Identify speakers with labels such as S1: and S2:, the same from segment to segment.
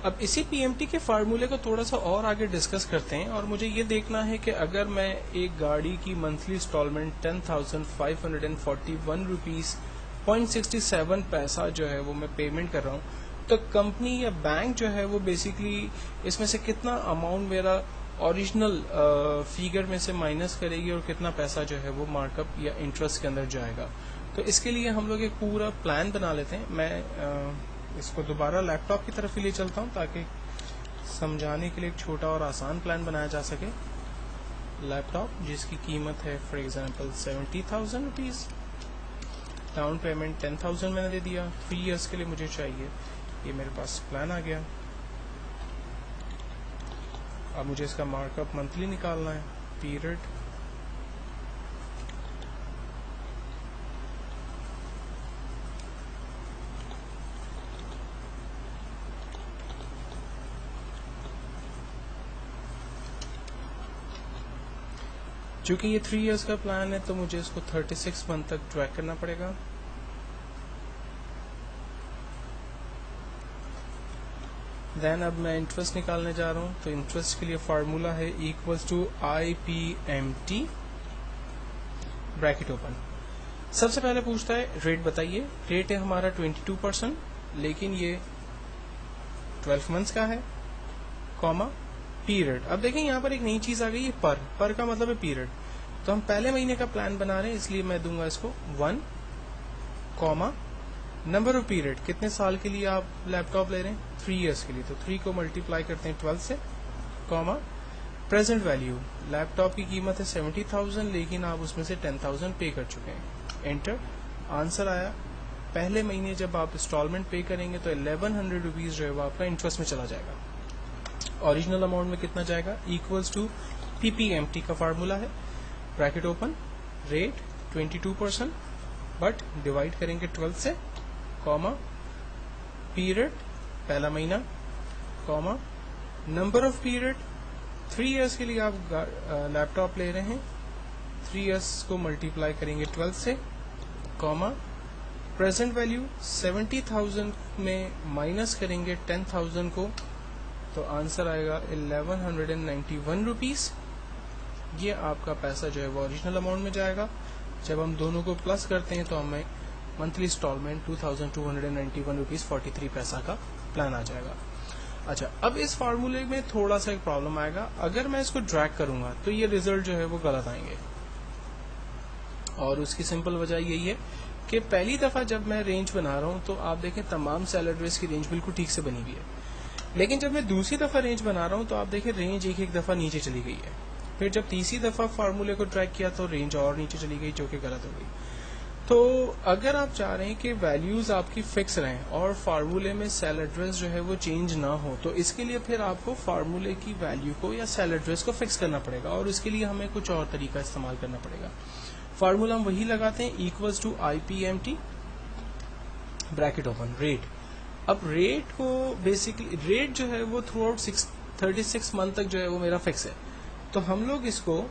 S1: अब इसी पीएमटी के फार्मूले को थोड़ा सा और आगे डिस्कस करते हैं, और मुझे ये देखना है कि अगर मैं एक गाड़ी की मंथली इंस्टॉलमेंट 10,541 रुपीज़ 0.67 पैसा जो है वो मैं पेमेंट कर रहा हूँ, तो कंपनी या बैंक जो है वो बेसिकली इसमें से कितना अमाउंट मेरा ओरिजिनल फिगर में से माइनस करेगी और कितना पैसा जो है वो मार्कअप या इंटरेस्ट के अंदर जाएगा। तो इसके लिए हम लोग एक पूरा प्लान बना लेते हैं। मैं इसको दोबारा लैपटॉप की तरफ ही ले चलता हूँ ताकि समझाने के लिए एक छोटा और आसान प्लान बनाया जा सके। लैपटॉप जिसकी कीमत है for example 70,000 rupees, down payment 10,000 मैंने दे दिया, 3 इयर्स के लिए मुझे चाहिए। ये मेरे पास प्लान आ गया। अब मुझे इसका मार्कअप मंथली निकालना है, पीरियड चूंकि ये 3 इयर्स का प्लान है तो मुझे इसको 36 मंथ तक ट्रैक करना पड़ेगा। देन अब मैं इंटरेस्ट निकालने जा रहा हूँ, तो इंटरेस्ट के लिए फार्मूला है equals to IPMT bracket open. सबसे पहले पूछता है रेट बताइए। रेट है हमारा 22%, लेकिन ये 12 मंथ्स का है, कॉमा पीरियड। अब देखें यहाँ पर एक नई चीज आ गई है, पर का मतलब है पीरियड। तो हम पहले महीने का प्लान बना रहे हैं, इसलिए मैं दूंगा इसको 1, कॉमा नंबर ऑफ पीरियड, कितने साल के लिए आप लैपटॉप ले रहे हैं, 3 इयर्स के लिए, तो 3 को मल्टीप्लाई करते हैं 12 से, कॉमा प्रेजेंट वैल्यू, लैपटॉप की कीमत है 70,000 लेकिन आप उसमें से 10,000 पे कर चुके हैं, एंटर। आंसर आया। पहले महीने जब आप इंस्टॉलमेंट पे करेंगे तो 1100 रुपीज जो है वो आपका इंटरेस्ट में चला जाएगा। ओरिजिनल अमाउंट में कितना जाएगा, इक्वल्स टू PPMT का फार्मूला है, bracket open, rate 22%, but divide करेंगे 12 से, कॉमा पीरियड पहला महीना, comma number of period, 3 years के लिए आप लैपटॉप ले रहे हैं, 3 इयर्स को मल्टीप्लाई करेंगे 12 से, कॉमा प्रेजेंट वैल्यू 70,000 में माइनस करेंगे 10,000 को, तो आंसर आएगा 1191 रुपीज। ये आपका पैसा जो है वो ओरिजिनल अमाउंट में जाएगा। जब हम दोनों को प्लस करते हैं तो हमें मंथली इंस्टॉलमेंट 2,291 रुपीज 43 पैसा का प्लान आ जाएगा। अच्छा, अब इस फार्मूले में थोड़ा सा एक प्रॉब्लम आएगा। अगर मैं इसको ड्रैग करूंगा तो ये रिजल्ट जो है वो गलत आएंगे, और उसकी सिंपल वजह यही है कि पहली दफा जब मैं रेंज बना रहा हूं तो आप देखें तमाम सेल एड्रेस की रेंज बिल्कुल ठीक से बनी हुई है, लेकिन जब मैं दूसरी दफा रेंज बना रहा हूं तो आप देखें रेंज एक दफा नीचे चली गई है। फिर जब तीसरी दफा फार्मूले को ट्रैक किया तो रेंज और नीचे चली गई, जो कि गलत हो गई। तो अगर आप चाह रहे हैं कि वैल्यूज आपकी फिक्स रहें और फार्मूले में सेल एड्रेस जो है वो चेंज ना हो, तो इसके लिए फिर आपको फार्मूले की वैल्यू को या सेल एड्रेस को फिक्स करना पड़ेगा, और इसके लिए हमें कुछ और तरीका इस्तेमाल करना पड़ेगा। फार्मूला हम वही लगाते हैं, equals to IPMT bracket open, rate. अब रेट को बेसिकली रेट जो है वो थ्रू आउट 36 मंथ तक जो है वो मेरा फिक्स है, तो हम लोग इसको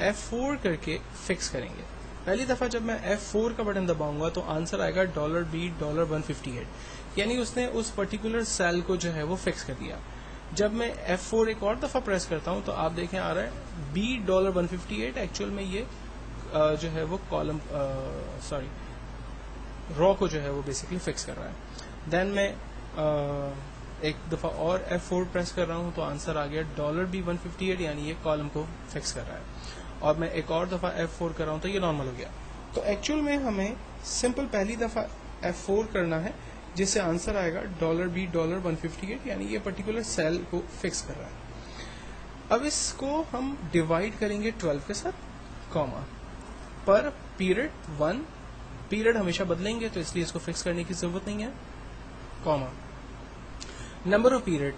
S1: F4 करके फिक्स करेंगे। पहली दफा जब मैं F4 का बटन दबाऊंगा तो आंसर आएगा $B$158, यानी उसने उस पर्टिकुलर सेल को जो है वो फिक्स कर दिया। जब मैं F4 एक और दफा प्रेस करता हूं तो आप देखें आ रहा है $B$158, एक्चुअल में ये जो है वो कॉलम रॉ को जो है वो बेसिकली फिक्स कर रहा है। देन मैं एक दफा और F4 प्रेस कर रहा हूं तो आंसर आ गया $B158, यानी ये कॉलम को फिक्स कर रहा है। और मैं एक और दफा F4 कर रहा हूं तो ये नॉर्मल हो गया। तो एक्चुअल में हमें सिंपल पहली दफा F4 करना है, जिससे आंसर आएगा $B158, यानी ये पर्टिकुलर सेल को फिक्स कर रहा है। अब इसको हम डिवाइड करेंगे 12 के साथ, कॉमा पर पीरियड 1, पीरियड हमेशा बदलेंगे तो इसलिए इसको फिक्स करने की जरूरत नहीं है, comma number of period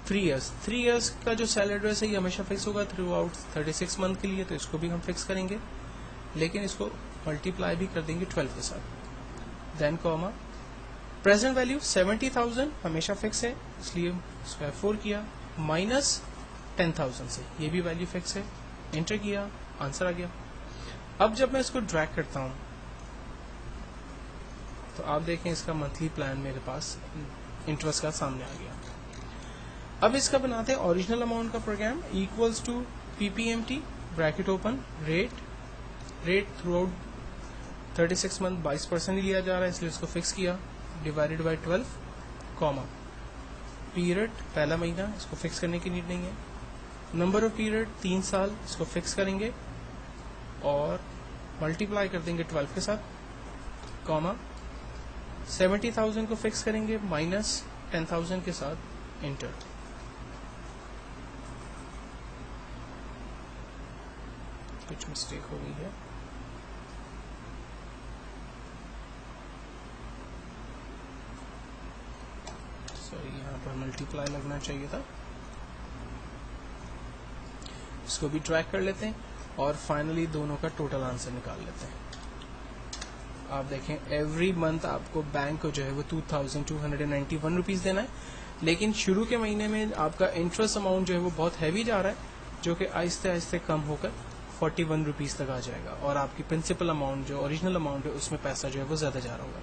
S1: 3 years. 3 years का जो सेल एड्रेस है ये हमेशा फिक्स होगा थ्रू आउट 36 मंथ के लिए, तो इसको भी हम फिक्स करेंगे, लेकिन इसको मल्टीप्लाई भी कर देंगे 12 के साथ। देन कॉमा प्रेजेंट वैल्यू 70,000 हमेशा फिक्स है, इसलिए इसको F4 किया, माइनस 10,000 से, ये भी वैल्यू फिक्स है, एंटर किया, आंसर आ गया। अब जब मैं इसको ड्रैग करता हूं तो आप देखें इसका मंथली प्लान मेरे पास इंटरेस्ट का सामने आ गया। अब इसका बनाते हैं ओरिजिनल अमाउंट का program equals to PPMT bracket open rate throughout 36 month 22% ही लिया जा रहा है इसलिए उसको फिक्स किया डिवाइडेड बाय 12 कॉमा पीरियड पहला महीना इसको फिक्स करने की नीड नहीं है नंबर ऑफ पीरियड 3 साल इसको फिक्स करेंगे और मल्टीप्लाई कर देंगे 12 के साथ कॉमा 70,000 को फिक्स करेंगे माइनस 10,000 के साथ इंटर कुछ मिस्टेक हो गई है सॉरी यहाँ पर मल्टीप्लाई लगना चाहिए था इसको भी ट्रैक कर लेते हैं और फाइनली दोनों का टोटल आंसर निकाल लेते हैं आप देखें एवरी मंथ आपको बैंक को जो है वो 2,291 रुपीज़ देना है लेकिन शुरू के महीने में आपका इंटरेस्ट अमाउंट जो है वो बहुत हैवी जा रहा है जो कि आहिस्ते आहिस्ते कम होकर 41 रुपीज़ तक आ जाएगा और आपकी प्रिंसिपल अमाउंट जो ओरिजिनल अमाउंट है उसमें पैसा जो है वो ज़्यादा जा रहा होगा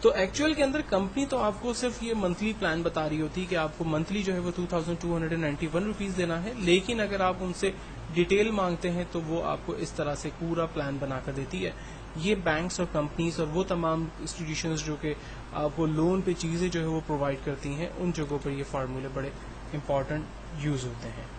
S1: तो एक्चुअल के अंदर कंपनी तो आपको सिर्फ ये मंथली प्लान बता रही होती है कि आपको मंथली जो है वो 2,291 रुपीज़ देना है लेकिन अगर आप उनसे डिटेल मांगते हैं तो वो आपको इस तरह से पूरा प्लान बनाकर देती है ये बैंक्स और कंपनीज और वो तमाम इंस्टीट्यूशंस जो कि आपको लोन पे चीज़ें जो है वो प्रोवाइड करती हैं उन जगहों पर ये फार्मूले बड़े इंपॉर्टेंट यूज़ होते हैं